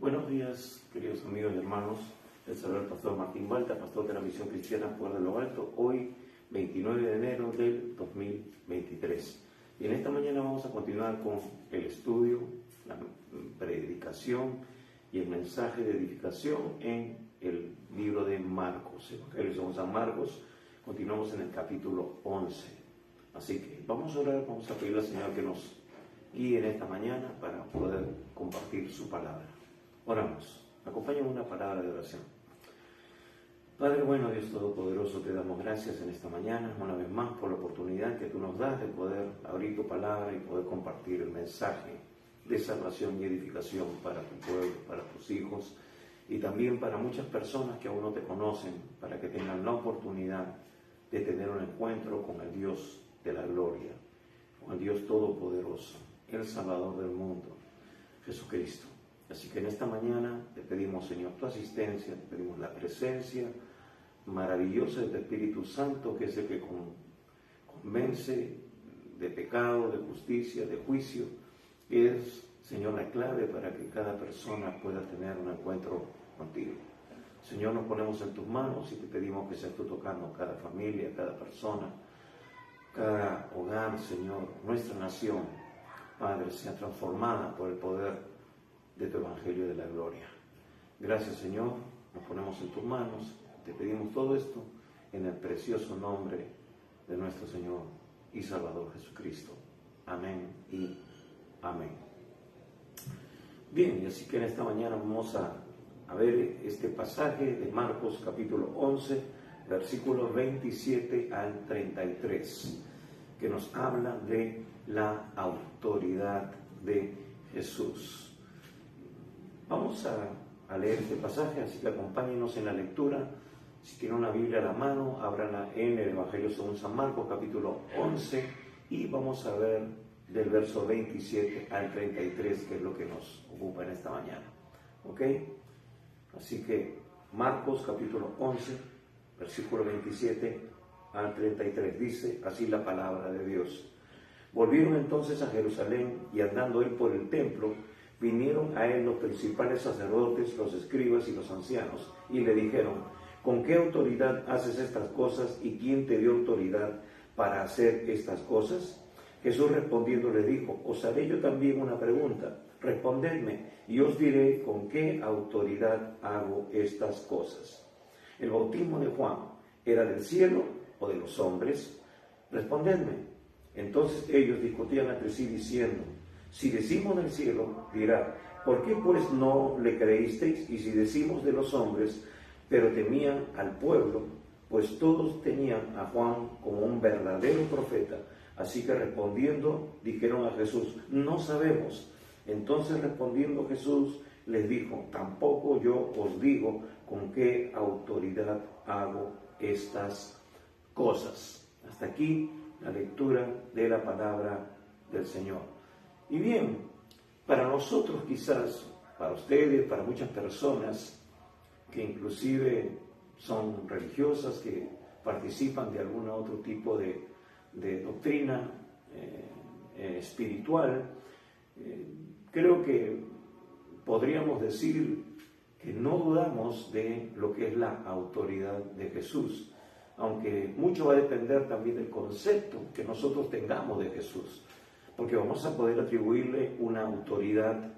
Buenos días, queridos amigos y hermanos. Les saluda el pastor Martín Balta, pastor de la Misión Cristiana Poder de lo Alto, hoy 29 de enero del 2023. Y en esta mañana vamos a continuar con el estudio, la predicación y el mensaje de edificación en el libro de Marcos, Evangelio según San Marcos. Continuamos en el capítulo 11. Así que vamos a orar, vamos a pedirle al Señor que nos guíe en esta mañana para poder compartir su palabra. Oramos. Acompáñame una palabra de oración. Padre bueno, Dios Todopoderoso, te damos gracias en esta mañana, una vez más, por la oportunidad que tú nos das de poder abrir tu palabra y poder compartir el mensaje de salvación y edificación para tu pueblo, para tus hijos y también para muchas personas que aún no te conocen, para que tengan la oportunidad de tener un encuentro con el Dios de la gloria, con el Dios Todopoderoso, el Salvador del mundo, Jesucristo. Así que en esta mañana te pedimos, Señor, tu asistencia, te pedimos la presencia maravillosa de tu Espíritu Santo, que es el que convence de pecado, de justicia, de juicio. Es, Señor, la clave para que cada persona pueda tener un encuentro contigo. Señor, nos ponemos en tus manos y te pedimos que seas tú tocando cada familia, cada persona, cada hogar, Señor, nuestra nación, Padre, sea transformada por el poder de tu Evangelio de la gloria. Gracias, Señor, nos ponemos en tus manos, te pedimos todo esto en el precioso nombre de nuestro Señor y Salvador Jesucristo. Amén y amén. Bien, y así que en esta mañana vamos a ver este pasaje de Marcos capítulo 11, versículos 27 al 33, que nos habla de la autoridad de Jesús. Vamos a leer este pasaje, así que acompáñenos en la lectura. Si tienen una Biblia a la mano, ábranla en el Evangelio según San Marcos, capítulo 11, y vamos a ver del verso 27 al 33, que es lo que nos ocupa en esta mañana. ¿Ok? Así que Marcos, capítulo 11, versículo 27 al 33, dice así la palabra de Dios. Volvieron entonces a Jerusalén y andando él por el templo, vinieron a él los principales sacerdotes, los escribas y los ancianos, y le dijeron: ¿con qué autoridad haces estas cosas y quién te dio autoridad para hacer estas cosas? Jesús respondiendo le dijo: os haré yo también una pregunta, respondedme y os diré con qué autoridad hago estas cosas. ¿El bautismo de Juan era del cielo o de los hombres? Respondedme. Entonces ellos discutían entre sí diciendo: si decimos del cielo, dirá, ¿por qué pues no le creísteis? Y si decimos de los hombres, pero temían al pueblo, pues todos tenían a Juan como un verdadero profeta. Así que respondiendo, dijeron a Jesús: no sabemos. Entonces respondiendo Jesús les dijo: tampoco yo os digo con qué autoridad hago estas cosas. Hasta aquí la lectura de la palabra del Señor. Y bien, para nosotros quizás, para ustedes, para muchas personas que inclusive son religiosas, que participan de algún otro tipo de doctrina espiritual, creo que podríamos decir que no dudamos de lo que es la autoridad de Jesús, aunque mucho va a depender también del concepto que nosotros tengamos de Jesús. Porque vamos a poder atribuirle una autoridad,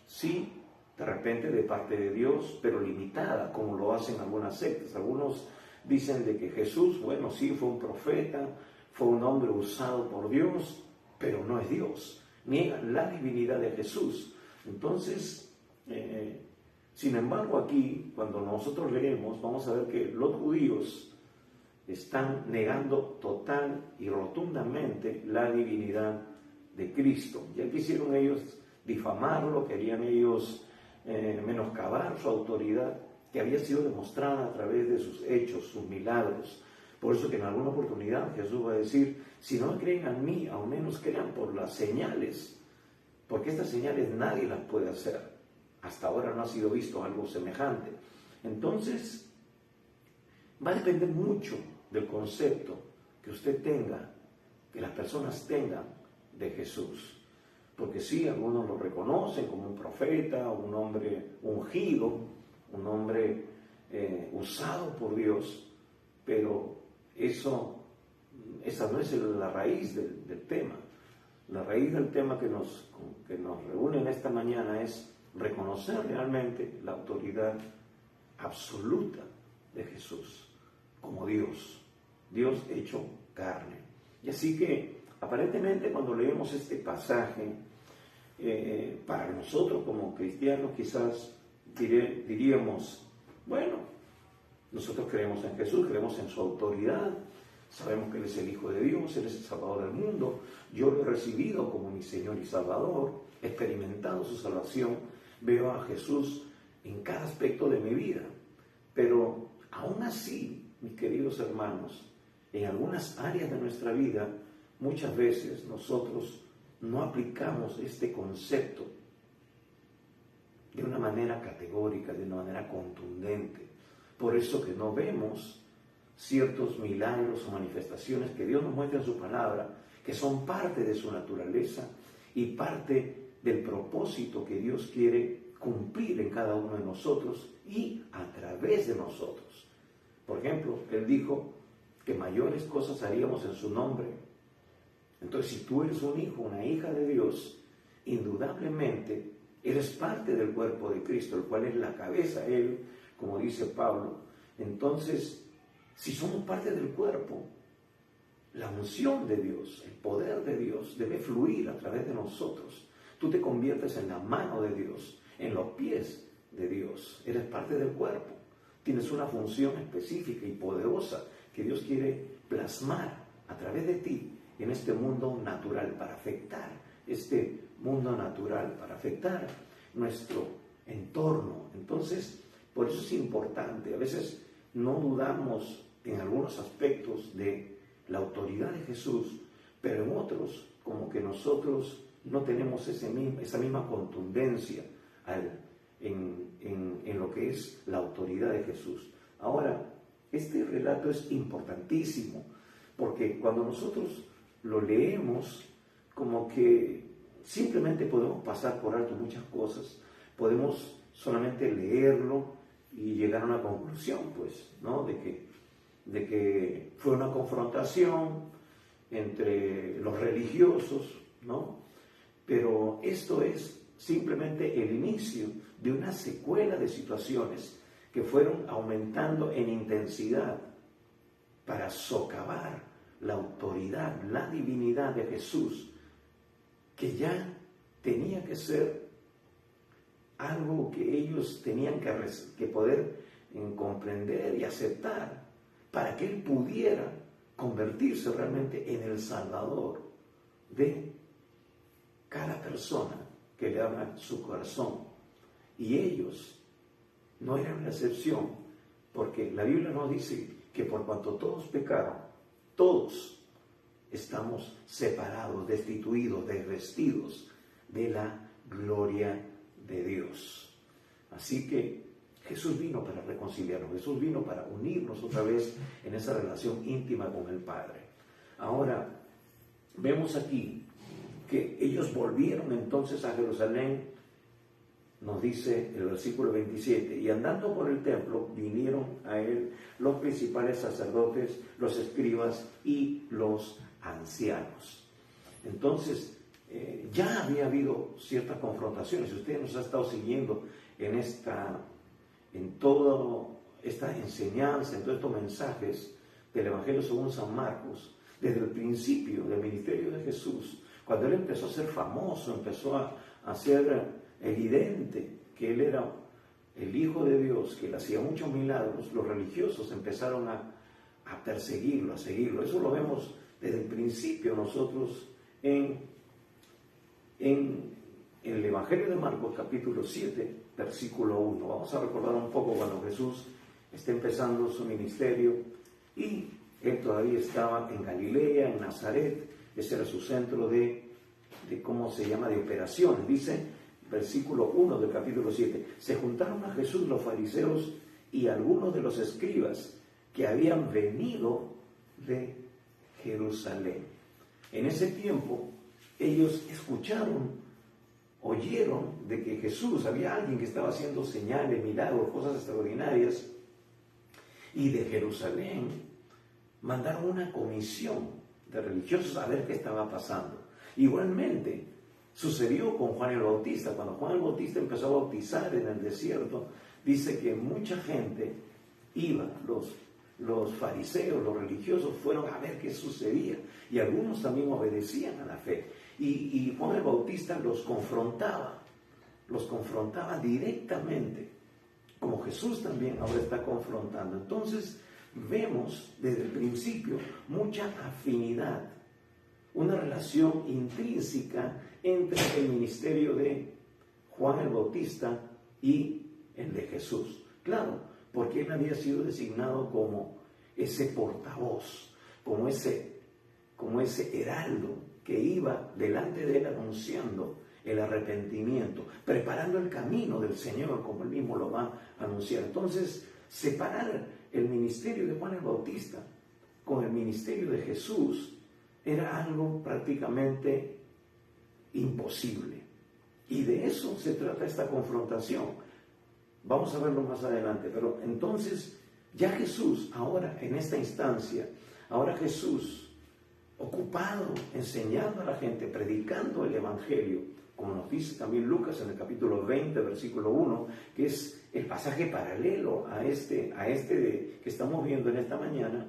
sí, de repente de parte de Dios, pero limitada, como lo hacen algunas sectas. Algunos dicen de que Jesús, bueno, sí, fue un profeta, fue un hombre usado por Dios, pero no es Dios. Niegan la divinidad de Jesús. Entonces, sin embargo, aquí, cuando nosotros leemos, vamos a ver que los judíos están negando total y rotundamente la divinidad de Cristo. Ya quisieron ellos difamarlo, querían ellos menoscabar su autoridad, que había sido demostrada a través de sus hechos, sus milagros. Por eso que en alguna oportunidad Jesús va a decir: si no creen en mí, al menos crean por las señales, porque estas señales nadie las puede hacer. Hasta ahora no ha sido visto algo semejante. Entonces, va a depender mucho del concepto que usted tenga, que las personas tengan de Jesús. porque sí, algunos lo reconocen como un profeta, un hombre ungido, un hombre usado por Dios, pero esa no es la raíz del tema. La raíz del tema que nos reúne en esta mañana es reconocer realmente la autoridad absoluta de Jesús como Dios hecho carne. Y así que aparentemente cuando leemos este pasaje, para nosotros como cristianos quizás diríamos, bueno, nosotros creemos en Jesús, creemos en su autoridad, sabemos que Él es el Hijo de Dios, Él es el Salvador del mundo, yo lo he recibido como mi Señor y Salvador, he experimentado su salvación, veo a Jesús en cada aspecto de mi vida. Pero aún así, mis queridos hermanos, en algunas áreas de nuestra vida, muchas veces nosotros no aplicamos este concepto de una manera categórica, de una manera contundente. Por eso que no vemos ciertos milagros o manifestaciones que Dios nos muestra en su palabra, que son parte de su naturaleza y parte del propósito que Dios quiere cumplir en cada uno de nosotros y a través de nosotros. Por ejemplo, Él dijo que mayores cosas haríamos en su nombre. Entonces, si tú eres un hijo, una hija de Dios, indudablemente eres parte del cuerpo de Cristo, el cual es la cabeza, Él, como dice Pablo. Entonces, si somos parte del cuerpo, la unción de Dios, el poder de Dios debe fluir a través de nosotros. Tú te conviertes en la mano de Dios, en los pies de Dios. Eres parte del cuerpo. Tienes una función específica y poderosa que Dios quiere plasmar a través de ti en este mundo natural, para afectar este mundo natural, para afectar nuestro entorno. Entonces, por eso es importante. A veces no dudamos en algunos aspectos de la autoridad de Jesús, pero en otros, como que nosotros no tenemos esa misma contundencia en lo que es la autoridad de Jesús. Ahora, este relato es importantísimo, porque cuando nosotros lo leemos, como que simplemente podemos pasar por alto muchas cosas, podemos solamente leerlo y llegar a una conclusión, pues, ¿no? De que fue una confrontación entre los religiosos, ¿no? Pero esto es simplemente el inicio de una secuela de situaciones que fueron aumentando en intensidad para socavar la autoridad, la divinidad de Jesús, que ya tenía que ser algo que ellos tenían que poder comprender y aceptar para que Él pudiera convertirse realmente en el Salvador de cada persona que le abra su corazón. Y ellos no eran la excepción, porque la Biblia nos dice que por cuanto todos pecaron, todos estamos separados, destituidos, desvestidos de la gloria de Dios. Así que Jesús vino para reconciliarnos, Jesús vino para unirnos otra vez en esa relación íntima con el Padre. Ahora, vemos aquí que ellos volvieron entonces a Jerusalén, nos dice el versículo 27, y andando por el templo vinieron a él los principales sacerdotes, los escribas y los ancianos. Entonces, ya había habido ciertas confrontaciones. Si usted nos ha estado siguiendo en toda esta enseñanza, en todos estos mensajes del Evangelio según San Marcos, desde el principio del ministerio de Jesús, cuando Él empezó a ser famoso, empezó a ser evidente que Él era el Hijo de Dios, que Él hacía muchos milagros, los religiosos empezaron a perseguirlo, a seguirlo. Eso lo vemos desde el principio nosotros en el Evangelio de Marcos, capítulo 7, versículo 1. Vamos a recordar un poco cuando Jesús está empezando su ministerio y Él todavía estaba en Galilea, en Nazaret. Ese era su centro de ¿cómo se llama?, de operaciones. Dice, versículo 1 del capítulo 7, se juntaron a Jesús los fariseos y algunos de los escribas que habían venido de Jerusalén. En ese tiempo, ellos escucharon oyeron de que Jesús, había alguien que estaba haciendo señales, milagros, cosas extraordinarias, y de Jerusalén mandaron una comisión de religiosos a ver qué estaba pasando. Igualmente sucedió con Juan el Bautista. Cuando Juan el Bautista empezó a bautizar en el desierto, dice que mucha gente iba, los fariseos, los religiosos, fueron a ver qué sucedía, y algunos también obedecían a la fe. Y Juan el Bautista los confrontaba directamente, como Jesús también ahora está confrontando. Entonces vemos desde el principio mucha afinidad, una relación intrínseca entre el ministerio de Juan el Bautista y el de Jesús. Claro, porque él había sido designado como ese portavoz, como ese heraldo que iba delante de él anunciando el arrepentimiento, preparando el camino del Señor, como él mismo lo va a anunciar. Entonces, separar el ministerio de Juan el Bautista con el ministerio de Jesús era algo prácticamente imposible. Y de eso se trata esta confrontación. Vamos a verlo más adelante, pero entonces ya Jesús, ahora en esta instancia, ahora Jesús, ocupado, enseñando a la gente, predicando el Evangelio, como nos dice también Lucas en el capítulo 20, versículo 1, que es el pasaje paralelo a este que estamos viendo en esta mañana.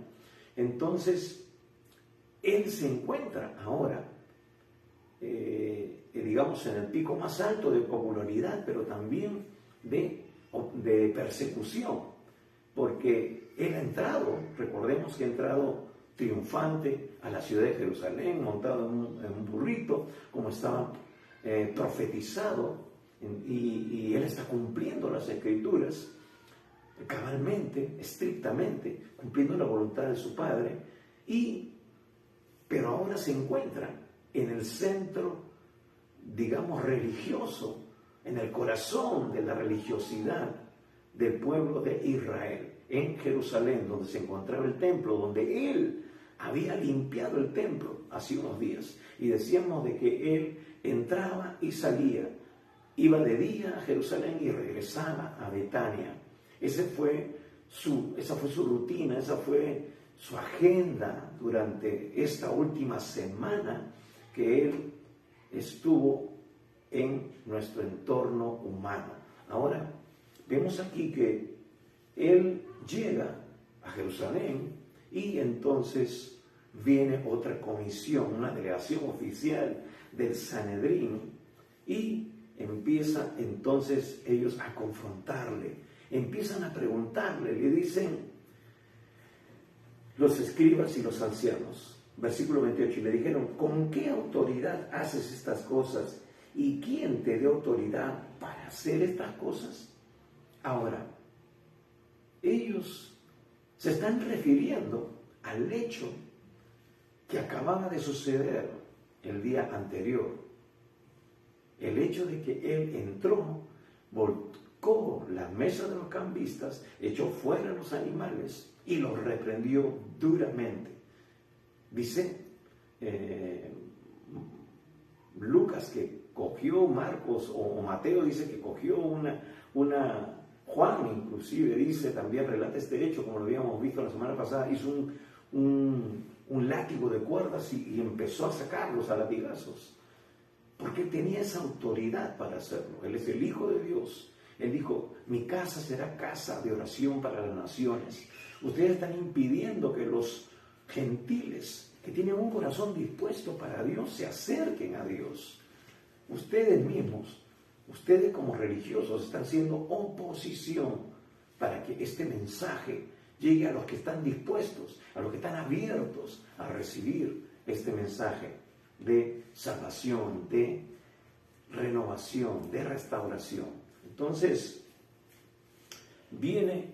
Entonces, él se encuentra ahora, digamos, en el pico más alto de popularidad, pero también de persecución, porque él ha entrado, recordemos que ha entrado triunfante a la ciudad de Jerusalén, montado en un burrito, como estaba profetizado, y él está cumpliendo las Escrituras cabalmente, estrictamente, cumpliendo la voluntad de su Padre, pero ahora se encuentra en el centro, digamos, religioso, en el corazón de la religiosidad del pueblo de Israel, en Jerusalén, donde se encontraba el templo, donde él había limpiado el templo hace unos días. Y decíamos de que él entraba y salía, iba de día a Jerusalén y regresaba a Betania. Esa fue su rutina, esa fue su agenda durante esta última semana que él estuvo en nuestro entorno humano. Ahora, vemos aquí que él llega a Jerusalén y entonces viene otra comisión, una delegación oficial del Sanedrín, y empieza entonces ellos a confrontarle, empiezan a preguntarle, le dicen los escribas y los ancianos, versículo 28, y le dijeron: ¿con qué autoridad haces estas cosas? ¿Y quién te dio autoridad para hacer estas cosas? Ahora, ellos se están refiriendo al hecho que acababa de suceder el día anterior. El hecho de que él entró, volcó la mesa de los cambistas, echó fuera los animales y los reprendió duramente. Dice Lucas que cogió, Marcos o Mateo dice que cogió Juan inclusive dice, también relata este hecho, como lo habíamos visto la semana pasada, hizo un látigo de cuerdas y empezó a sacarlos a latigazos, porque tenía esa autoridad para hacerlo. Él es el Hijo de Dios. Él dijo: mi casa será casa de oración para las naciones. Ustedes están impidiendo que los gentiles que tienen un corazón dispuesto para Dios se acerquen a Dios. Ustedes mismos, ustedes como religiosos, están haciendo oposición para que este mensaje llegue a los que están dispuestos, a los que están abiertos a recibir este mensaje de salvación, de renovación, de restauración. Entonces, viene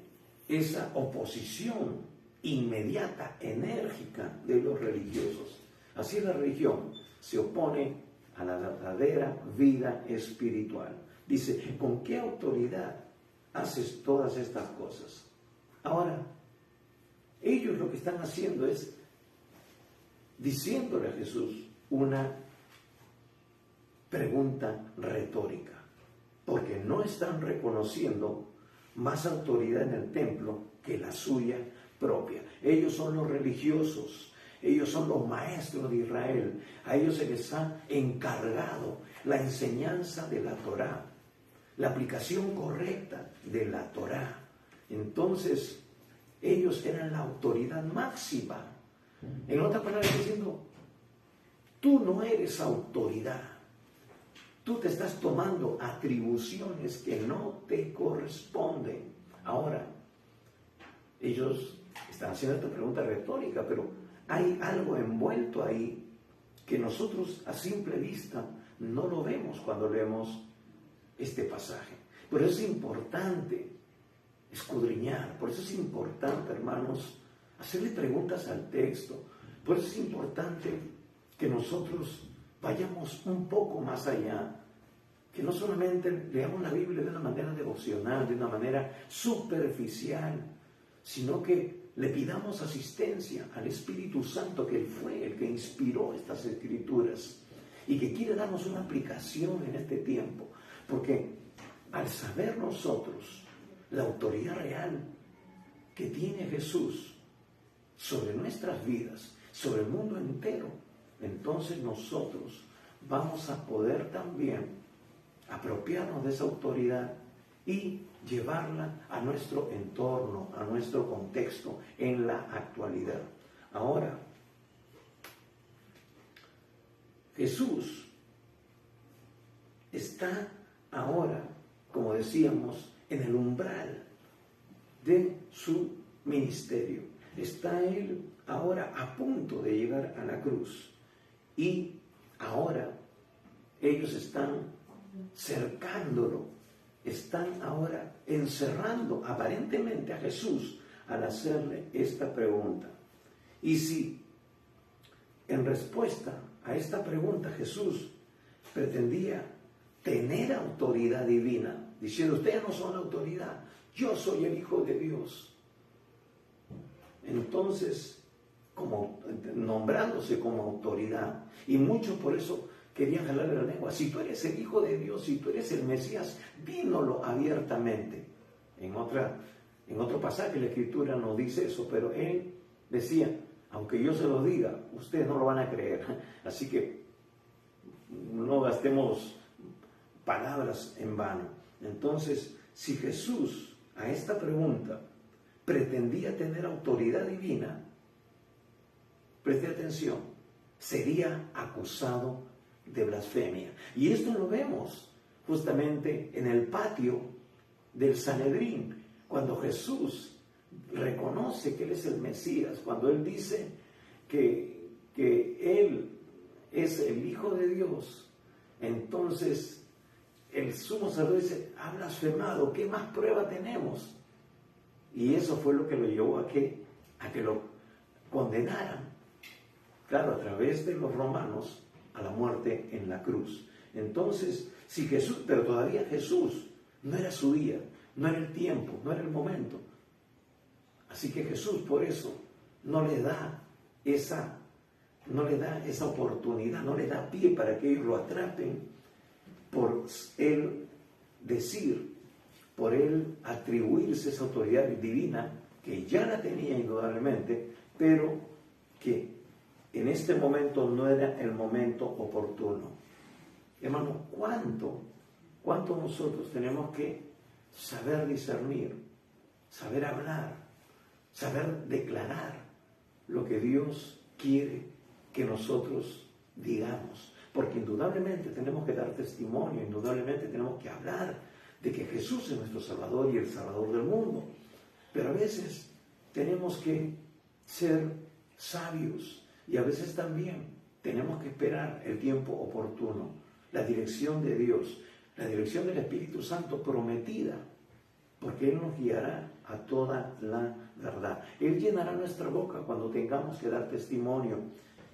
esa oposición inmediata, enérgica de los religiosos. Así la religión se opone a la verdadera vida espiritual. Dice: ¿con qué autoridad haces todas estas cosas? Ahora, ellos lo que están haciendo es diciéndole a Jesús una pregunta retórica, porque no están reconociendo más autoridad en el templo que la suya propia. Ellos son los religiosos, ellos son los maestros de Israel, a ellos se les ha encargado la enseñanza de la Torá, la aplicación correcta de la Torá. Entonces, ellos eran la autoridad máxima. En otras palabras, diciendo, tú no eres autoridad. Tú te estás tomando atribuciones que no te corresponden. Ahora, ellos están haciendo esta pregunta retórica, pero hay algo envuelto ahí que nosotros a simple vista no lo vemos cuando leemos este pasaje. Por eso es importante escudriñar, por eso es importante, hermanos, hacerle preguntas al texto. Por eso es importante que nosotros vayamos un poco más allá, que no solamente leamos la Biblia de una manera devocional, de una manera superficial, sino que le pidamos asistencia al Espíritu Santo, que Él fue el que inspiró estas Escrituras y que quiere darnos una aplicación en este tiempo, porque al saber nosotros la autoridad real que tiene Jesús sobre nuestras vidas, sobre el mundo entero, entonces nosotros vamos a poder también apropiarnos de esa autoridad y llevarla a nuestro entorno, a nuestro contexto en la actualidad. Ahora, Jesús está ahora, como decíamos, en el umbral de su ministerio. Está Él ahora a punto de llegar a la cruz y ahora ellos están cercándolo, están ahora encerrando aparentemente a Jesús al hacerle esta pregunta. Y si en respuesta a esta pregunta Jesús pretendía tener autoridad divina, diciendo, ustedes no son la autoridad, yo soy el Hijo de Dios. Entonces, como nombrándose como autoridad, y muchos por eso querían jalarle la lengua. Si tú eres el Hijo de Dios, si tú eres el Mesías, dínoslo abiertamente. En otro pasaje la Escritura no dice eso, pero él decía, aunque yo se lo diga, ustedes no lo van a creer. Así que no gastemos palabras en vano. Entonces, si Jesús a esta pregunta pretendía tener autoridad divina, preste atención, sería acusado de blasfemia. Y esto lo vemos justamente en el patio del Sanedrín, cuando Jesús reconoce que Él es el Mesías, cuando Él dice que Él es el Hijo de Dios. Entonces el sumo sacerdote dice, ha blasfemado, ¿qué más prueba tenemos? Y eso fue lo que lo llevó a que lo condenaran, claro, a través de los romanos, a la muerte en la cruz. Entonces, si Jesús, pero todavía Jesús, no era su día, no era el tiempo, no era el momento. Así que Jesús por eso no le da esa oportunidad, no le da pie para que ellos lo atrapen por él decir, por él atribuirse esa autoridad divina, que ya la tenía indudablemente, pero que en este momento no era el momento oportuno. Hermano, ¿cuánto nosotros tenemos que saber discernir, saber hablar, saber declarar lo que Dios quiere que nosotros digamos? Porque indudablemente tenemos que dar testimonio, indudablemente tenemos que hablar de que Jesús es nuestro Salvador y el Salvador del mundo. Pero a veces tenemos que ser sabios y a veces también tenemos que esperar el tiempo oportuno, la dirección de Dios, la dirección del Espíritu Santo prometida, porque Él nos guiará a toda la verdad. Él llenará nuestra boca cuando tengamos que dar testimonio.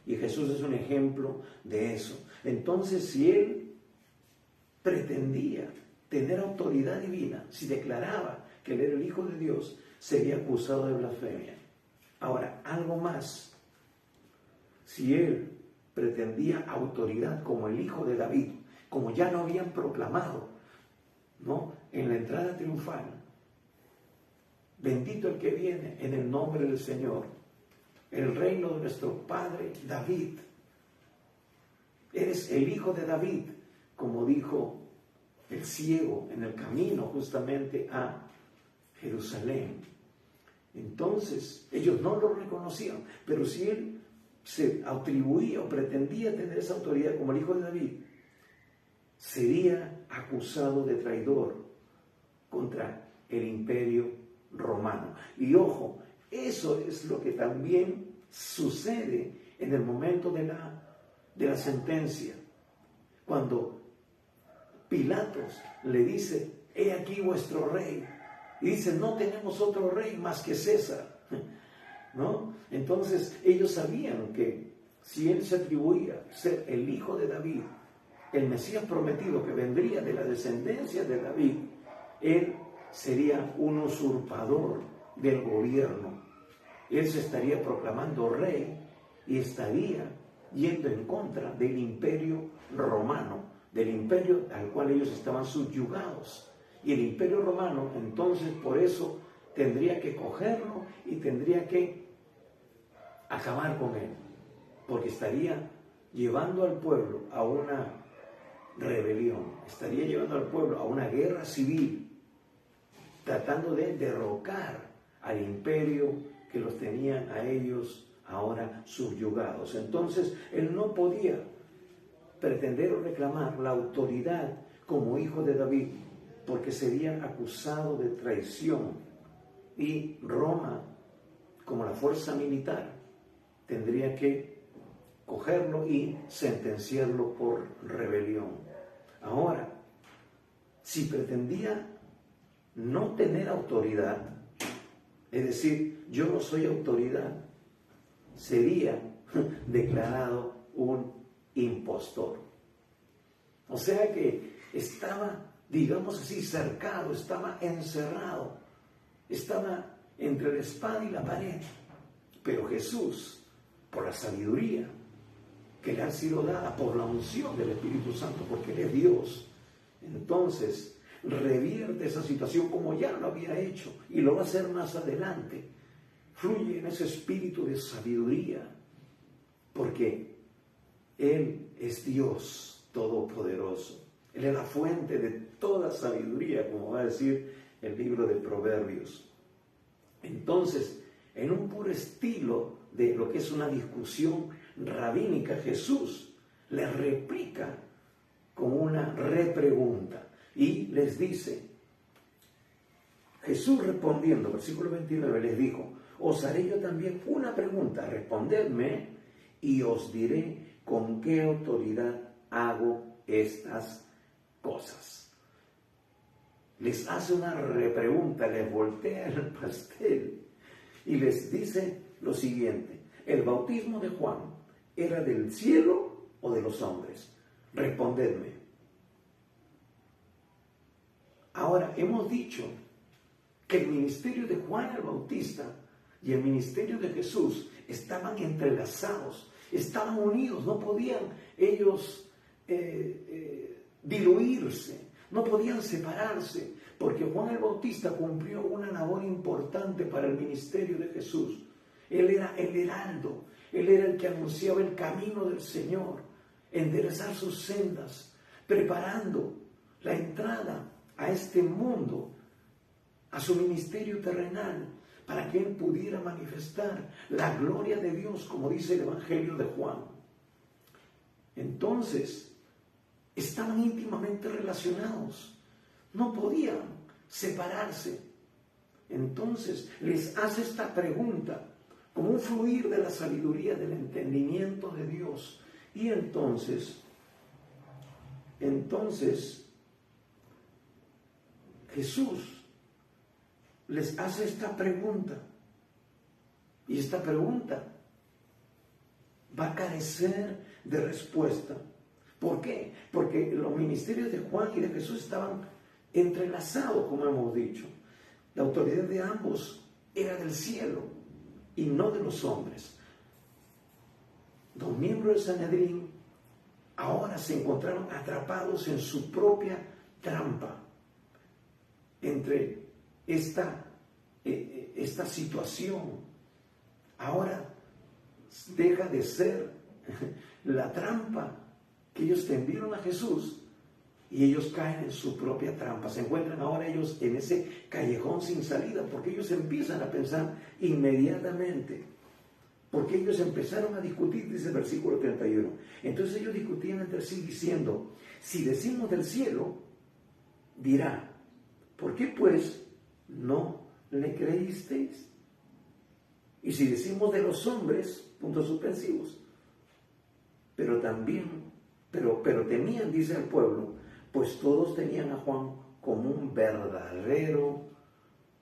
Y Jesús es un ejemplo de eso. Entonces, si Él pretendía tener autoridad divina, si declaraba que Él era el Hijo de Dios, sería acusado de blasfemia. Ahora, algo más. Si Él pretendía autoridad como el Hijo de David, como ya lo habían proclamado, ¿no? En la entrada triunfal. Bendito el que viene en el nombre del Señor, el reino de nuestro padre David. Eres el hijo de David, como dijo el ciego en el camino justamente a Jerusalén. Entonces, ellos no lo reconocían, pero si él se atribuía o pretendía tener esa autoridad como el hijo de David, sería acusado de traidor contra el imperio romano. Y ojo, eso es lo que también sucede en el momento de la sentencia. Cuando Pilatos le dice, he aquí vuestro rey. Y dice, no tenemos otro rey más que César, ¿no? Entonces ellos sabían que si él se atribuía ser el hijo de David, el Mesías prometido que vendría de la descendencia de David, él sería un usurpador del gobierno. Él se estaría proclamando rey y estaría yendo en contra del imperio romano, del imperio al cual ellos estaban subyugados. Y el imperio romano, entonces, por eso tendría que cogerlo y tendría que acabar con él, porque estaría llevando al pueblo a una rebelión, estaría llevando al pueblo a una guerra civil, tratando de derrocar al imperio que los tenía a ellos ahora subyugados. Entonces, él no podía pretender o reclamar la autoridad como hijo de David, porque sería acusado de traición, y Roma, como la fuerza militar, tendría que cogerlo y sentenciarlo por rebelión. Ahora, si pretendía no tener autoridad, es decir, yo no soy autoridad, sería declarado un impostor. O sea que estaba, digamos así, cercado, estaba encerrado, estaba entre la espada y la pared. Pero Jesús, por la sabiduría que le ha sido dada, por la unción del Espíritu Santo, porque Él es Dios, entonces revierte esa situación como ya lo había hecho y lo va a hacer más adelante. Fluye en ese espíritu de sabiduría, porque Él es Dios todopoderoso. Él es la fuente de toda sabiduría, como va a decir el libro de Proverbios. Entonces, en un puro estilo de lo que es una discusión rabínica, Jesús les replica con una repregunta y les dice, Jesús respondiendo, versículo 29, les dijo, os haré yo también una pregunta, respondedme y os diré con qué autoridad hago estas cosas. Les hace una repregunta, les voltea el pastel y les dice lo siguiente, ¿el bautismo de Juan era del cielo o de los hombres? Respondedme. Ahora, hemos dicho que el ministerio de Juan el Bautista y el ministerio de Jesús estaban entrelazados, estaban unidos, no podían ellos diluirse, no podían separarse, porque Juan el Bautista cumplió una labor importante para el ministerio de Jesús. Él era el heraldo, él era el que anunciaba el camino del Señor, enderezar sus sendas, preparando la entrada a este mundo, a su ministerio terrenal, para que él pudiera manifestar la gloria de Dios, como dice el Evangelio de Juan. Entonces, estaban íntimamente relacionados, no podían separarse. Entonces, les hace esta pregunta, como un fluir de la sabiduría, del entendimiento de Dios. Y entonces, Jesús les hace esta pregunta, y esta pregunta va a carecer de respuesta. ¿Por qué? Porque los ministerios de Juan y de Jesús estaban entrelazados, como hemos dicho. La autoridad de ambos era del cielo y no de los hombres. Los miembros del Sanedrín ahora se encontraron atrapados en su propia trampa, entre esta situación. Ahora deja de ser la trampa que ellos tendieron a Jesús y ellos caen en su propia trampa. Se encuentran ahora ellos en ese callejón sin salida, porque ellos empiezan a pensar inmediatamente, porque ellos empezaron a discutir, dice el versículo 31. Entonces ellos discutían entre sí diciendo: si decimos del cielo, dirá, ¿por qué pues no le creísteis? Y si decimos de los hombres, puntos suspensivos. Pero temían, dice el pueblo, pues todos tenían a Juan como un verdadero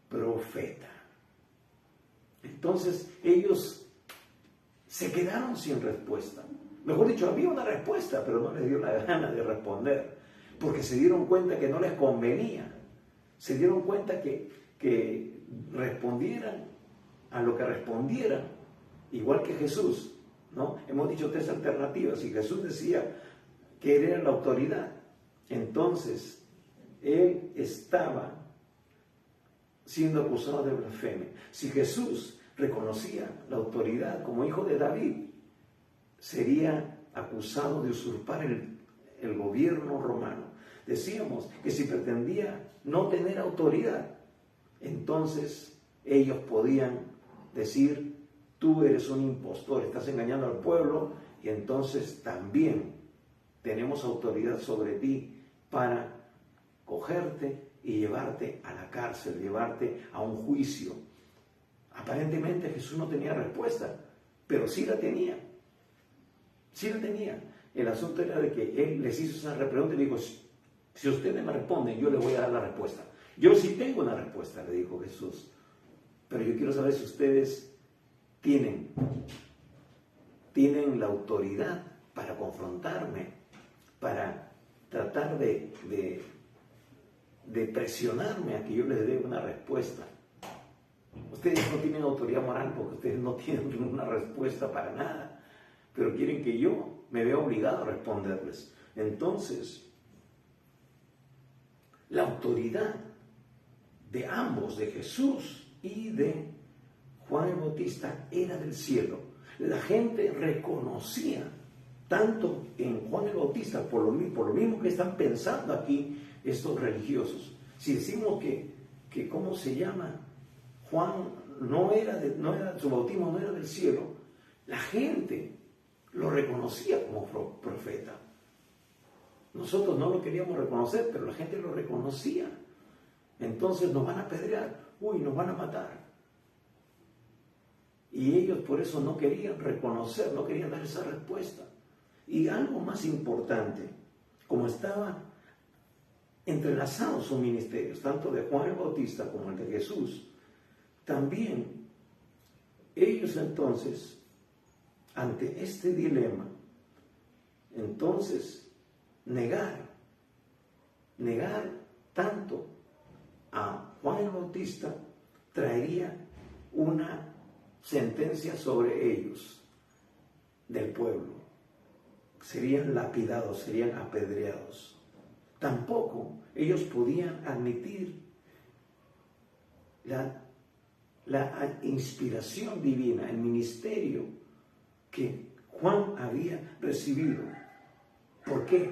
profeta. Entonces ellos se quedaron sin respuesta. Mejor dicho, había una respuesta, pero no les dio la gana de responder, porque se dieron cuenta que no les convenía. Se dieron cuenta que respondieran a lo que respondieran, igual que Jesús, ¿no? Hemos dicho 3 alternativas. Si Jesús decía que él era la autoridad, entonces él estaba siendo acusado de blasfemia. Si Jesús reconocía la autoridad como hijo de David, sería acusado de usurpar el gobierno romano. Decíamos que si pretendía no tener autoridad, entonces ellos podían decir: tú eres un impostor, estás engañando al pueblo, y entonces también tenemos autoridad sobre ti para cogerte y llevarte a la cárcel, llevarte a un juicio. Aparentemente Jesús no tenía respuesta, pero sí la tenía. Sí la tenía. El asunto era de que él les hizo esa pregunta y le dijo: si ustedes me responden, yo les voy a dar la respuesta. Yo sí tengo una respuesta, le dijo Jesús, pero yo quiero saber si ustedes tienen la autoridad para confrontarme, para tratar de presionarme a que yo les dé una respuesta. Ustedes no tienen autoridad moral porque ustedes no tienen una respuesta para nada, pero quieren que yo me vea obligado a responderles. Entonces, la autoridad de ambos, de Jesús y de Juan el Bautista, era del cielo. La gente reconocía tanto en Juan el Bautista, por lo mismo que están pensando aquí estos religiosos. Si decimos que ¿cómo se llama? Juan su bautismo no era del cielo, la gente lo reconocía como profeta. Nosotros no lo queríamos reconocer, pero la gente lo reconocía. Entonces nos van a apedrear, nos van a matar. Y ellos por eso no querían reconocer, no querían dar esa respuesta. Y algo más importante, como estaban entrelazados sus ministerios, tanto de Juan el Bautista como el de Jesús, también ellos entonces, ante este dilema, entonces negar tanto a Juan el Bautista traería una sentencia sobre ellos del pueblo. Serían lapidados, serían apedreados. Tampoco ellos podían admitir la inspiración divina, el ministerio que Juan había recibido. ¿Por qué?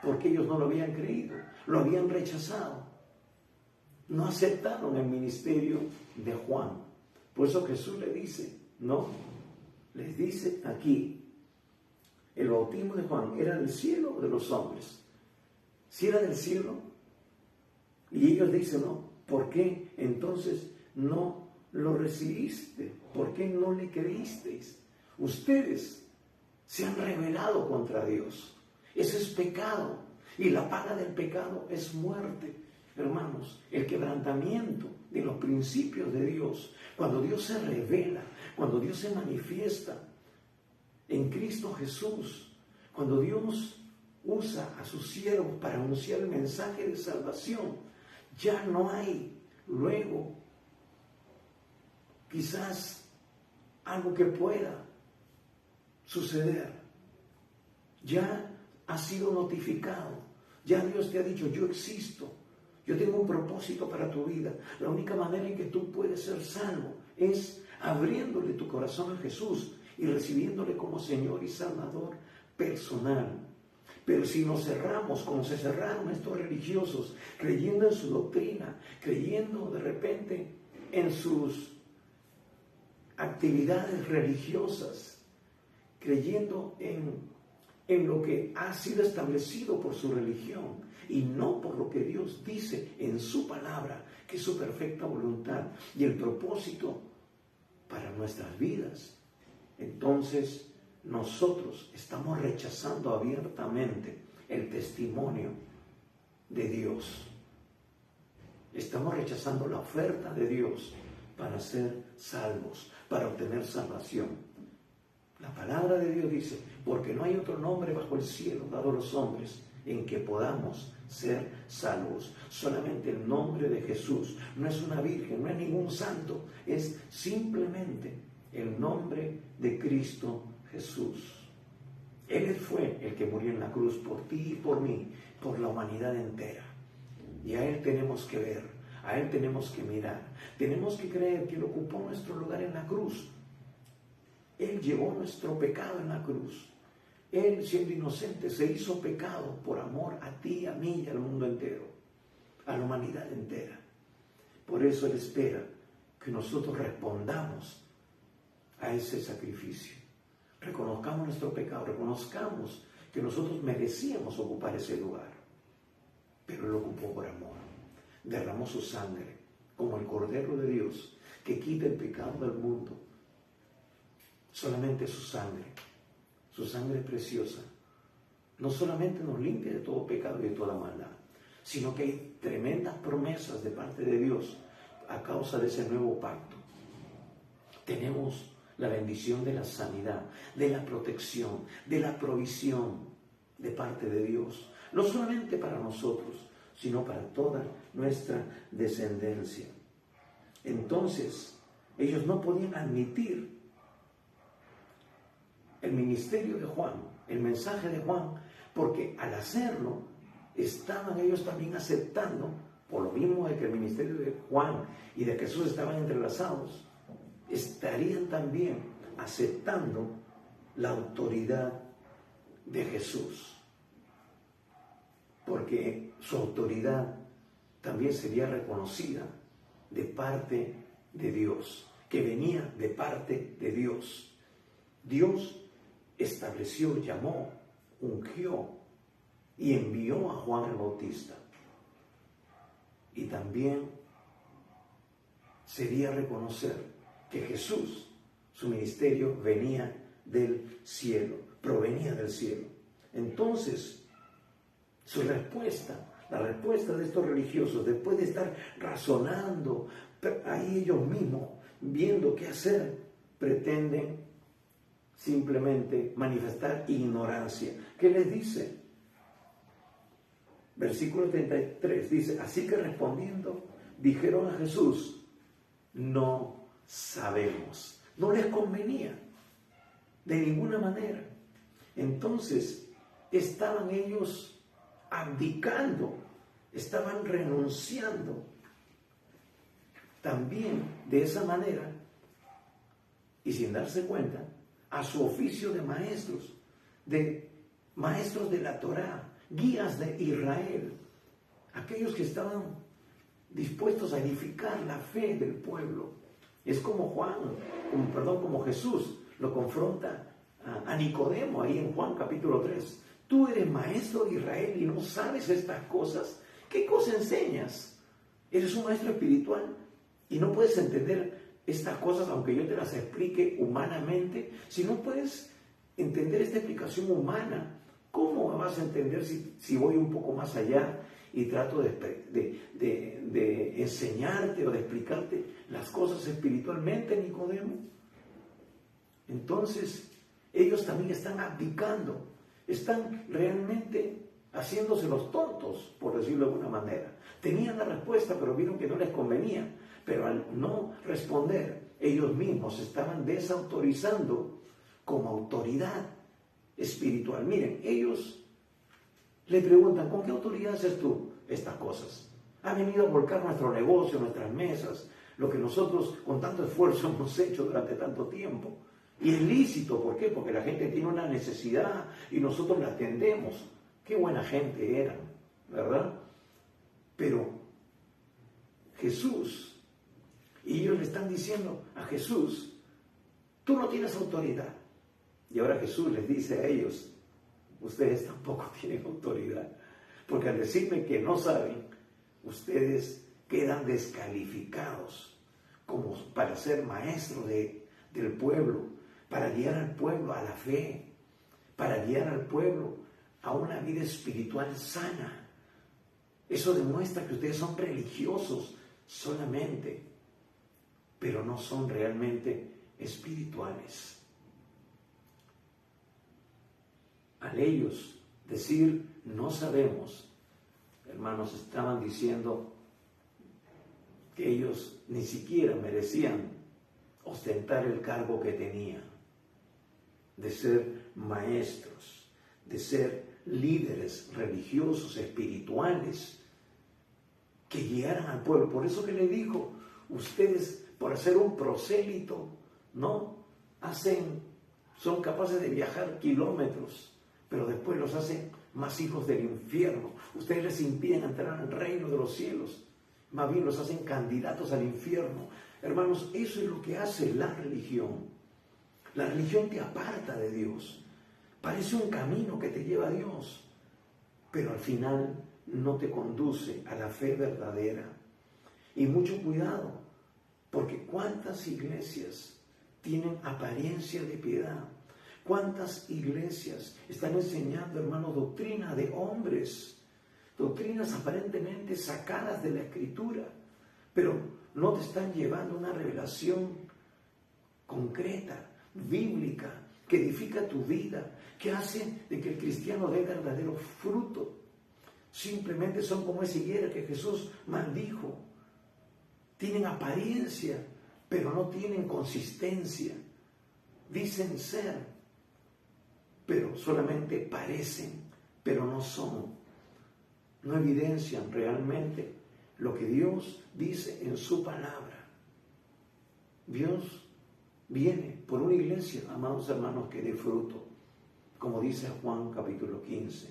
Porque ellos no lo habían creído, lo habían rechazado. No aceptaron el ministerio de Juan. Por eso Jesús les dice aquí, el bautismo de Juan, ¿era del cielo o de los hombres? Si era del cielo, y ellos dicen, no, ¿por qué entonces no lo recibiste? ¿Por qué no le creísteis? Ustedes se han rebelado contra Dios. Eso es pecado, y la paga del pecado es muerte. Hermanos, el quebrantamiento de los principios de Dios, cuando Dios se revela, cuando Dios se manifiesta en Cristo Jesús, cuando Dios usa a sus siervos para anunciar el mensaje de salvación, ya no hay luego quizás algo que pueda suceder. Ya has sido notificado. Ya Dios te ha dicho, yo existo. Yo tengo un propósito para tu vida. La única manera en que tú puedes ser salvo es abriéndole tu corazón a Jesús y recibiéndole como Señor y Salvador personal. Pero si nos cerramos, como se cerraron estos religiosos, creyendo en su doctrina, creyendo de repente en sus actividades religiosas, creyendo en lo que ha sido establecido por su religión y no por lo que Dios dice en su palabra, que es su perfecta voluntad y el propósito para nuestras vidas, entonces nosotros estamos rechazando abiertamente el testimonio de Dios. Estamos rechazando la oferta de Dios para ser salvos, para obtener salvación. La palabra de Dios dice, porque no hay otro nombre bajo el cielo dado a los hombres en que podamos ser salvos. Solamente el nombre de Jesús. No es una virgen, no es ningún santo, es simplemente el nombre de Cristo Jesús. Él fue el que murió en la cruz por ti y por mí, por la humanidad entera. Y a Él tenemos que ver, a Él tenemos que mirar. Tenemos que creer que Él ocupó nuestro lugar en la cruz. Él llevó nuestro pecado en la cruz. Él, siendo inocente, se hizo pecado por amor a ti, a mí y al mundo entero, a la humanidad entera. Por eso Él espera que nosotros respondamos a ese sacrificio. Reconozcamos nuestro pecado, reconozcamos que nosotros merecíamos ocupar ese lugar, pero Él lo ocupó por amor. Derramó su sangre como el Cordero de Dios que quita el pecado del mundo. Solamente su sangre preciosa, no solamente nos limpia de todo pecado y de toda maldad, sino que hay tremendas promesas de parte de Dios a causa de ese nuevo pacto. Tenemos la bendición de la sanidad, de la protección, de la provisión de parte de Dios, no solamente para nosotros, sino para toda nuestra descendencia. Entonces, ellos no podían admitir el ministerio de Juan, el mensaje de Juan, porque al hacerlo, estaban ellos también aceptando, por lo mismo de que el ministerio de Juan y de Jesús estaban entrelazados, estarían también aceptando la autoridad de Jesús, porque su autoridad también sería reconocida de parte de Dios, que venía de parte de Dios. Dios estableció, llamó, ungió y envió a Juan el Bautista. Y también sería reconocer que Jesús, su ministerio, venía del cielo, provenía del cielo. Entonces, su respuesta, la respuesta de estos religiosos, después de estar razonando ahí ellos mismos, viendo qué hacer, pretenden simplemente manifestar ignorancia. ¿Qué les dice? Versículo 33 dice, así que respondiendo, dijeron a Jesús, no sabemos. No les convenía de ninguna manera. Entonces, estaban ellos abdicando, estaban renunciando también de esa manera y sin darse cuenta a su oficio de maestros de la Torá, guías de Israel, aquellos que estaban dispuestos a edificar la fe del pueblo. Es como como Jesús lo confronta a Nicodemo ahí en Juan capítulo 3. Tú eres maestro de Israel y no sabes estas cosas. ¿Qué cosa enseñas? Eres un maestro espiritual y no puedes entender estas cosas, aunque yo te las explique humanamente. Si no puedes entender esta explicación humana, ¿cómo vas a entender si voy un poco más allá y trato de enseñarte o de explicarte las cosas espiritualmente, Nicodemo? Entonces, ellos también están abdicando, están realmente haciéndose los tontos, por decirlo de alguna manera. Tenían la respuesta, pero vieron que no les convenía. Pero al no responder, ellos mismos se estaban desautorizando como autoridad espiritual. Miren, ellos Le preguntan, ¿con qué autoridad haces tú estas cosas? Ha venido a volcar nuestro negocio, nuestras mesas, lo que nosotros con tanto esfuerzo hemos hecho durante tanto tiempo. Y es lícito, ¿por qué? Porque la gente tiene una necesidad y nosotros la atendemos. Qué buena gente eran, ¿verdad? Pero Jesús, y ellos le están diciendo a Jesús, tú no tienes autoridad. Y ahora Jesús les dice a ellos, ustedes tampoco tienen autoridad. Porque al decirme que no saben, ustedes quedan descalificados como para ser maestros del pueblo, para guiar al pueblo a la fe, para guiar al pueblo a una vida espiritual sana. Eso demuestra que ustedes son religiosos solamente, pero no son realmente espirituales. Al ellos decir no sabemos, hermanos, estaban diciendo que ellos ni siquiera merecían ostentar el cargo que tenían, de ser maestros, de ser líderes religiosos, espirituales, que guiaran al pueblo. Por eso que le dijo, ustedes por hacer un prosélito, ¿no? Son capaces de viajar kilómetros, pero después los hacen más hijos del infierno. Ustedes les impiden entrar al reino de los cielos, más bien los hacen candidatos al infierno. Hermanos, eso es lo que hace la religión. La religión te aparta de Dios. Parece un camino que te lleva a Dios, pero al final no te conduce a la fe verdadera. Y mucho cuidado, porque cuántas iglesias tienen apariencia de piedad, cuántas iglesias están enseñando, hermanos, doctrina de hombres, doctrinas aparentemente sacadas de la Escritura, pero no te están llevando a una revelación concreta, bíblica, que edifica tu vida, que hace de que el cristiano dé verdadero fruto. Simplemente son como esa higuera que Jesús maldijo. Tienen apariencia, pero no tienen consistencia. Dicen ser, pero solamente parecen, pero no son. No evidencian realmente lo que Dios dice en su palabra. Dios viene por una iglesia, amados hermanos, que dé fruto, como dice Juan capítulo 15.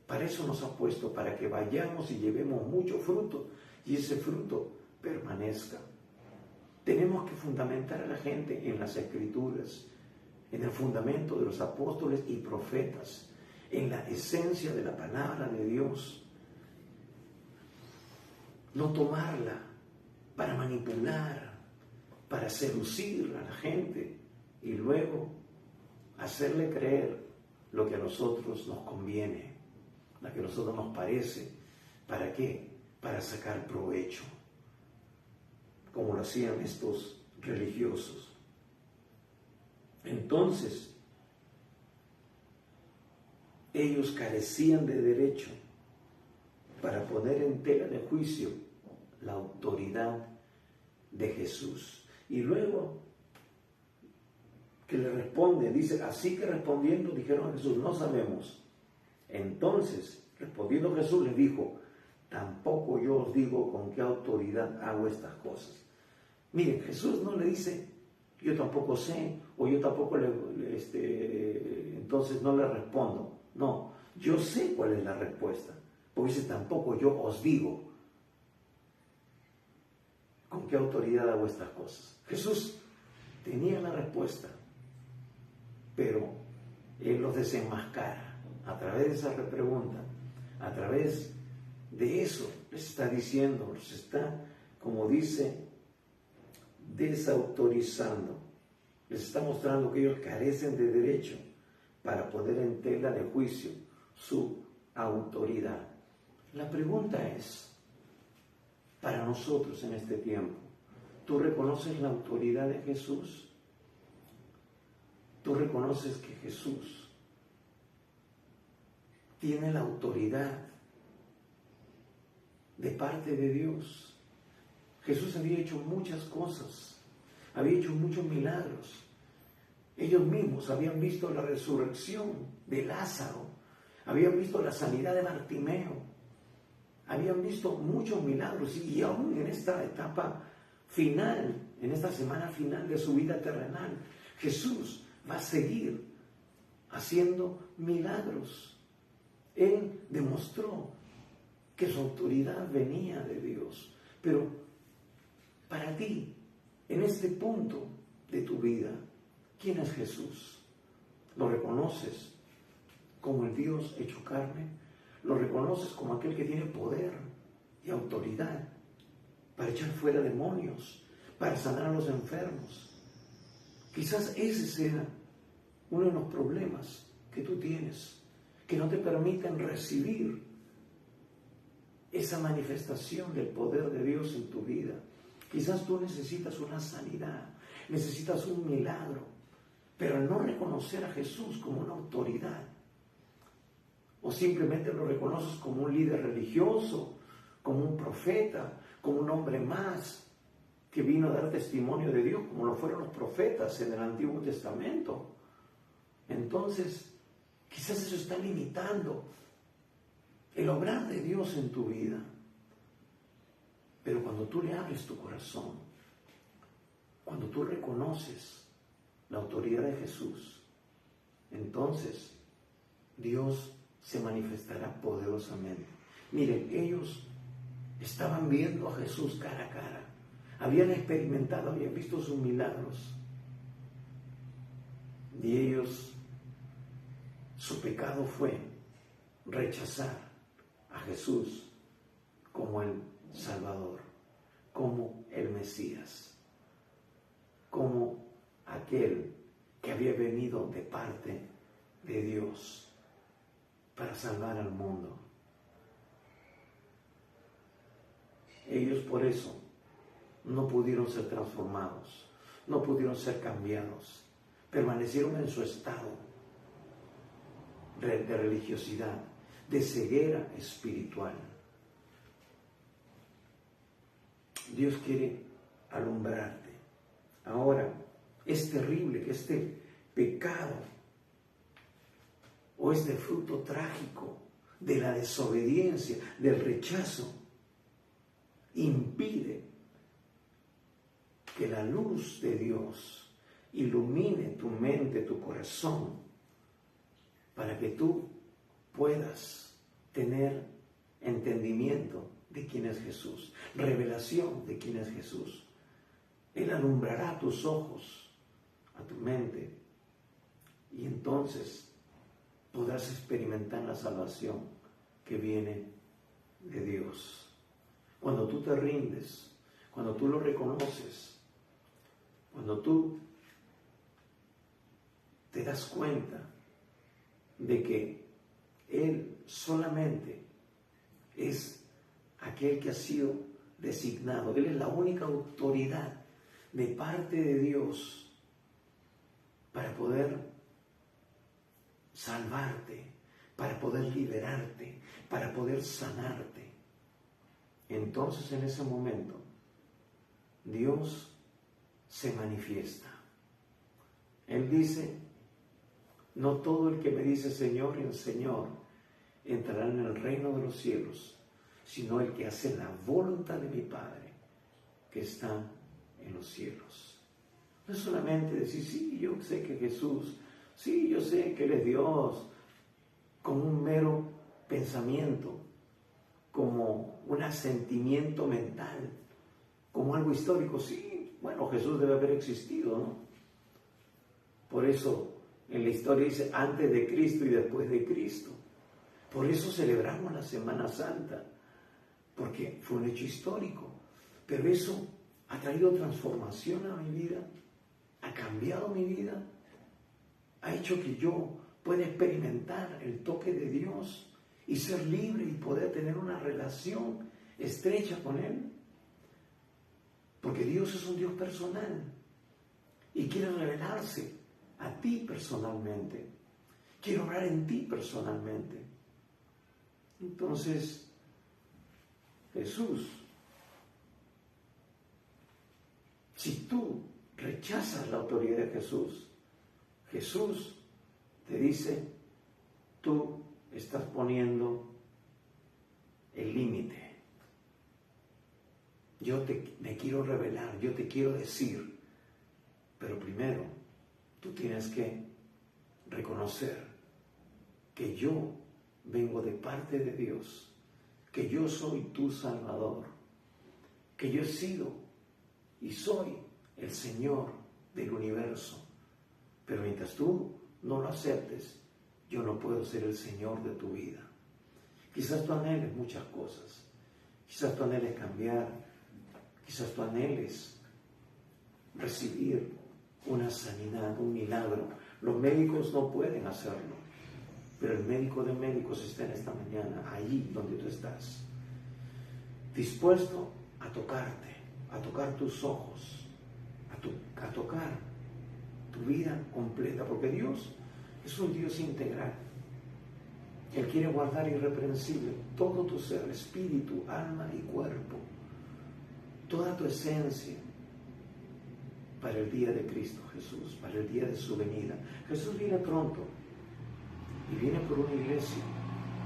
Para eso nos ha puesto, para que vayamos y llevemos mucho fruto y ese fruto permanezca. Tenemos que fundamentar a la gente en las Escrituras, en el fundamento de los apóstoles y profetas, en la esencia de la palabra de Dios. No tomarla para manipular, para seducir a la gente y luego hacerle creer lo que a nosotros nos conviene, lo que a nosotros nos parece. ¿Para qué? Para sacar provecho, como lo hacían estos religiosos. Entonces, ellos carecían de derecho para poner en tela de juicio la autoridad de Jesús. Y luego que le responde, dice, así que respondiendo dijeron a Jesús, no sabemos. Entonces, respondiendo Jesús les dijo, tampoco yo os digo con qué autoridad hago estas cosas. Miren, Jesús no le dice, yo tampoco sé, o yo tampoco entonces no le respondo. No, yo sé cuál es la respuesta, porque dice, tampoco yo os digo con qué autoridad hago estas cosas. Jesús tenía la respuesta, pero Él los desenmascara a través de esa pregunta, a través de eso les está diciendo, los está, como dice, desautorizando, les está mostrando que ellos carecen de derecho para poner en tela de juicio su autoridad. La pregunta es, para nosotros en este tiempo, ¿tú reconoces la autoridad de Jesús? ¿Tú reconoces que Jesús tiene la autoridad de parte de Dios? Jesús había hecho muchas cosas, había hecho muchos milagros. Ellos mismos habían visto la resurrección de Lázaro, habían visto la sanidad de Bartimeo, habían visto muchos milagros y aún en esta etapa final, en esta semana final de su vida terrenal, Jesús va a seguir haciendo milagros. Él demostró que su autoridad venía de Dios. Pero para ti, en este punto de tu vida, ¿quién es Jesús? ¿Lo reconoces como el Dios hecho carne? ¿Lo reconoces como aquel que tiene poder y autoridad para echar fuera demonios, para sanar a los enfermos? Quizás ese sea uno de los problemas que tú tienes, que no te permiten recibir esa manifestación del poder de Dios en tu vida. Quizás tú necesitas una sanidad, necesitas un milagro, pero al no reconocer a Jesús como una autoridad, o simplemente lo reconoces como un líder religioso, como un profeta, como un hombre más que vino a dar testimonio de Dios, como lo fueron los profetas en el Antiguo Testamento, entonces quizás eso está limitando el obrar de Dios en tu vida. Pero cuando tú le abres tu corazón, cuando tú reconoces la autoridad de Jesús, entonces Dios se manifestará poderosamente. Miren, ellos estaban viendo a Jesús cara a cara, habían experimentado, habían visto sus milagros, y ellos, su pecado fue rechazar a Jesús como el Salvador, como el Mesías, como aquel que había venido de parte de Dios para salvar al mundo. Ellos por eso no pudieron ser transformados, no pudieron ser cambiados, permanecieron en su estado de religiosidad, de ceguera espiritual. Dios quiere alumbrarte. Ahora, es terrible que este pecado o este fruto trágico de la desobediencia, del rechazo, impide que la luz de Dios ilumine tu mente, tu corazón, para que tú puedas tener entendimiento de quién es Jesús, revelación de quién es Jesús. Él alumbrará tus ojos, a tu mente, y entonces podrás experimentar la salvación que viene de Dios. Cuando tú te rindes, cuando tú lo reconoces, cuando tú te das cuenta de que Él solamente es aquel que ha sido designado, Él es la única autoridad de parte de Dios para poder salvarte, para poder liberarte, para poder sanarte. Entonces en ese momento Dios se manifiesta. Él dice: no todo el que me dice Señor, Señor, entrará en el reino de los cielos, sino el que hace la voluntad de mi Padre que está en los cielos. No es solamente decir, sí, yo sé que Jesús, sí, yo sé que Él es Dios, como un mero pensamiento, como un asentimiento mental, como algo histórico. Sí, bueno, Jesús debe haber existido, ¿no? Por eso en la historia dice antes de Cristo y después de Cristo. Por eso celebramos la Semana Santa, porque fue un hecho histórico. Pero eso ha traído transformación a mi vida, ha cambiado mi vida, ha hecho que yo pueda experimentar el toque de Dios y ser libre y poder tener una relación estrecha con Él. Porque Dios es un Dios personal y quiere revelarse a ti personalmente, quiere obrar en ti personalmente. Entonces, Jesús, si tú rechazas la autoridad de Jesús, Jesús te dice: tú estás poniendo el límite. Me quiero revelar, yo te quiero decir, pero primero tú tienes que reconocer que yo vengo de parte de Dios, que yo soy tu Salvador, que yo he sido y soy el Señor del universo. Pero mientras tú no lo aceptes, yo no puedo ser el Señor de tu vida. Quizás tú anheles muchas cosas, quizás tú anheles cambiar, quizás tú anheles recibir una sanidad, un milagro. Los médicos no pueden hacerlo, pero el médico de médicos está en esta mañana, allí donde tú estás, dispuesto a tocarte, a tocar tus ojos, a tocar tu vida completa, porque Dios es un Dios integral. Él quiere guardar irreprensible todo tu ser, espíritu, alma y cuerpo, toda tu esencia, para el día de Cristo Jesús, para el día de su venida. Jesús viene pronto y viene por una iglesia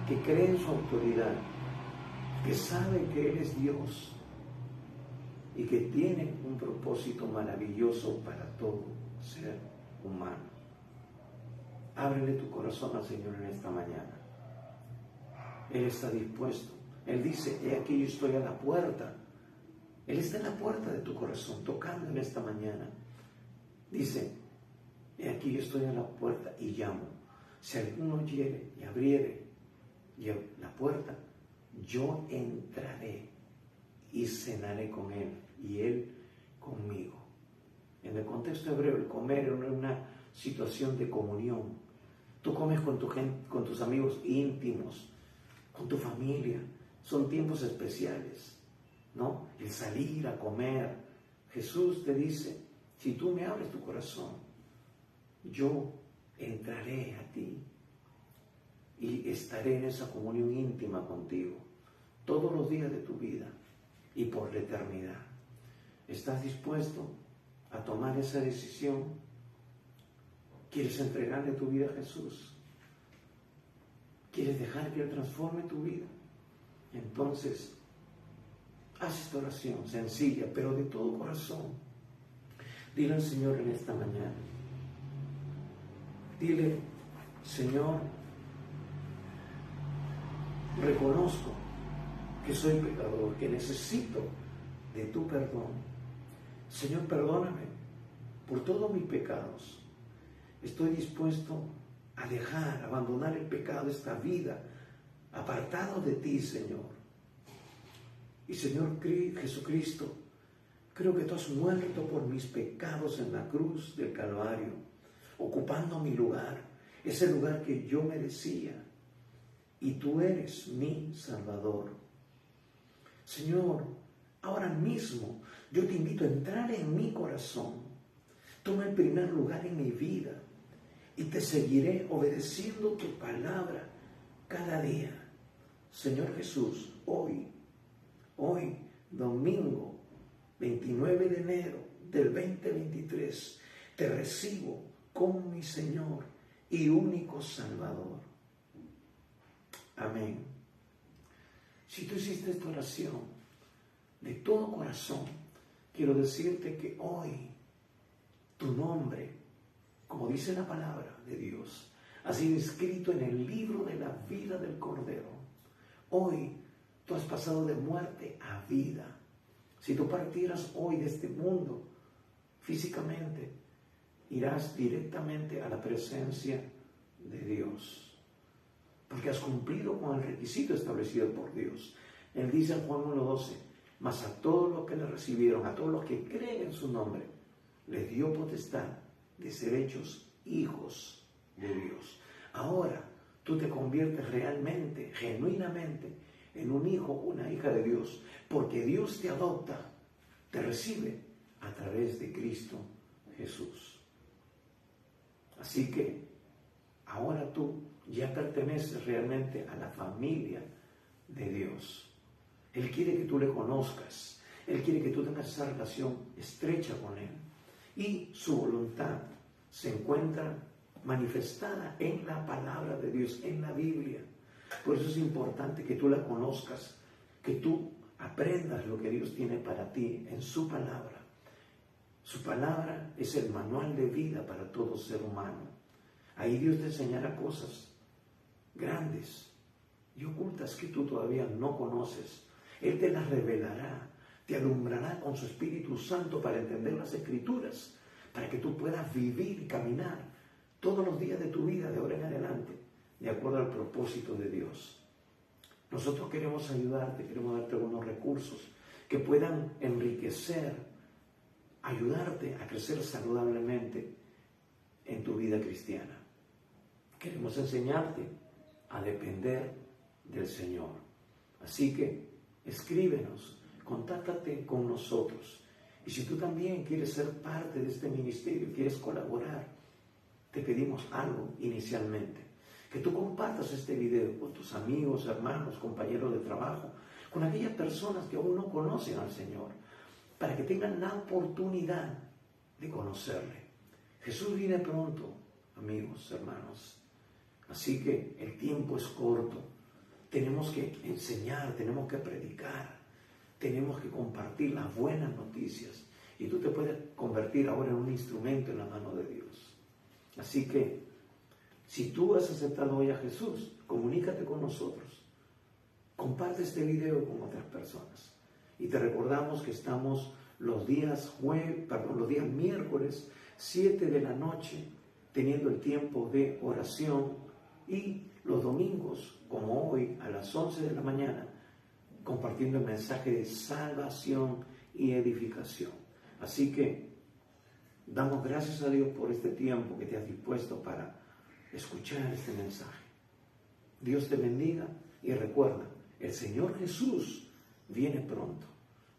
que cree en su autoridad, que sabe que Él es Dios y que tiene un propósito maravilloso para todo ser humano. Ábrele tu corazón al Señor en esta mañana. Él está dispuesto. Él dice, he aquí yo estoy a la puerta. Él está en la puerta de tu corazón, tocando en esta mañana. Dice, he aquí yo estoy a la puerta y llamo. Si alguno oyere y abriere la puerta, yo entraré y cenaré con él y él conmigo. En el contexto hebreo, el comer era una situación de comunión. Tú comes con tus amigos íntimos, con tu familia. Son tiempos especiales, ¿no? El salir a comer. Jesús te dice, si tú me abres tu corazón, yo entraré a ti y estaré en esa comunión íntima contigo todos los días de tu vida y por la eternidad. ¿Estás dispuesto a tomar esa decisión? ¿Quieres entregarle tu vida a Jesús? ¿Quieres dejar que Él transforme tu vida? Entonces, haz esta oración sencilla, pero de todo corazón. Dile al Señor en esta mañana. Dile, Señor, reconozco que soy pecador, que necesito de tu perdón. Señor, perdóname por todos mis pecados. Estoy dispuesto a dejar, a abandonar el pecado de esta vida, apartado de ti, Señor. Y Señor Jesucristo, creo que tú has muerto por mis pecados en la cruz del Calvario, ocupando mi lugar, ese lugar que yo merecía. Y tú eres mi Salvador. Señor, ahora mismo yo te invito a entrar en mi corazón. Toma el primer lugar en mi vida y te seguiré obedeciendo tu palabra cada día. Señor Jesús, hoy, domingo 29 de enero del 2023, te recibo como mi Señor y único Salvador. Amén. Si tú hiciste esta oración de todo corazón, quiero decirte que hoy tu nombre, como dice la palabra de Dios, ha sido inscrito en el libro de la vida del Cordero. Hoy tú has pasado de muerte a vida. Si tú partieras hoy de este mundo físicamente, irás directamente a la presencia de Dios, porque has cumplido con el requisito establecido por Dios. Él dice en Juan 1:12, mas a todos los que le recibieron, a todos los que creen en su nombre, les dio potestad de ser hechos hijos de Dios. Ahora tú te conviertes realmente, genuinamente, en un hijo o una hija de Dios, porque Dios te adopta, te recibe a través de Cristo Jesús. Así que ahora tú ya perteneces realmente a la familia de Dios. Él quiere que tú le conozcas. Él quiere que tú tengas esa relación estrecha con Él. Y su voluntad se encuentra manifestada en la palabra de Dios, en la Biblia. Por eso es importante que tú la conozcas, que tú aprendas lo que Dios tiene para ti en su palabra. Su palabra es el manual de vida para todo ser humano. Ahí Dios te enseñará cosas grandes y ocultas que tú todavía no conoces. Él te las revelará, te alumbrará con su Espíritu Santo para entender las Escrituras, para que tú puedas vivir y caminar todos los días de tu vida de ahora en adelante, de acuerdo al propósito de Dios. Nosotros queremos ayudarte, queremos darte algunos recursos que puedan enriquecer, ayudarte a crecer saludablemente en tu vida cristiana. Queremos enseñarte a depender del Señor. Así que escríbenos, contáctate con nosotros. Y si tú también quieres ser parte de este ministerio, quieres colaborar, te pedimos algo inicialmente. Que tú compartas este video con tus amigos, hermanos, compañeros de trabajo, con aquellas personas que aún no conocen al Señor, para que tengan la oportunidad de conocerle. Jesús viene pronto, amigos, hermanos. Así que el tiempo es corto. Tenemos que enseñar, tenemos que predicar, tenemos que compartir las buenas noticias. Y tú te puedes convertir ahora en un instrumento en la mano de Dios. Así que, si tú has aceptado hoy a Jesús, comunícate con nosotros. Comparte este video con otras personas. Y te recordamos que estamos los días miércoles, 7 de la noche, teniendo el tiempo de oración, y los domingos, como hoy, a las 11 de la mañana, compartiendo el mensaje de salvación y edificación. Así que damos gracias a Dios por este tiempo que te has dispuesto para escuchar este mensaje. Dios te bendiga y recuerda, el Señor Jesús viene pronto.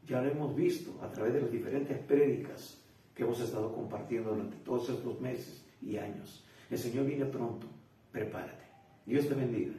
Ya lo hemos visto a través de las diferentes prédicas que hemos estado compartiendo durante todos estos meses y años. El Señor viene pronto. Prepárate. Dios te bendiga.